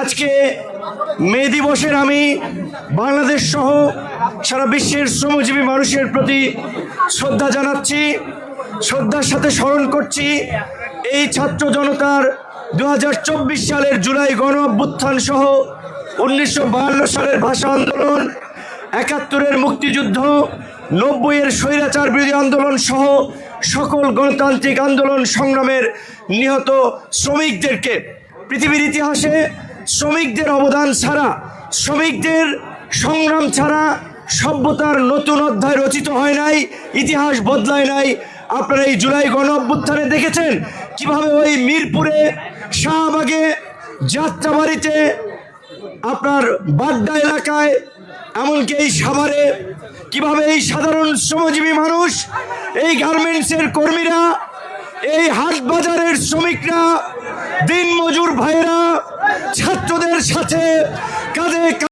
আজকে মে দিবসের আমি বাংলাদেশ সহ সারা বিশ্বের শ্রমজীবী মানুষের প্রতি শ্রদ্ধা জানাচ্ছি, শ্রদ্ধার সাথে স্মরণ করছি এই ছাত্র জনতার 2024 সালের জুলাই গণ অভ্যুত্থান সহ 1952 সালের ভাষা আন্দোলন, 71-এর মুক্তিযুদ্ধ, 90-এর স্বৈরাচার বিরোধী আন্দোলন সহ সকল গণতান্ত্রিক আন্দোলন সংগ্রামের নিহত শ্রমিকদেরকে। পৃথিবীর ইতিহাসে শ্রমিকদের অবদান ছাড়া, শ্রমিকদের সংগ্রাম ছাড়া সভ্যতার নতুন অধ্যায় রচিত হয় নাই, ইতিহাস বদলায় নাই। আপনারা এই জুলাই গণ অভ্যুত্থানে দেখেছেন কিভাবে ওই মিরপুরে, শাহবাগে, যাত্রাবাড়িতে, আপনার বাড্ডা এলাকায়, এমনকি এই সাভারে কিভাবে এই সাধারণ শ্রমজীবী মানুষ, এই গার্মেন্টসের কর্মীরা, এই হাট বাজারের শ্রমিকরা, দিনমজুর ভাইরা ছাত্রদের সাথে কাঁধে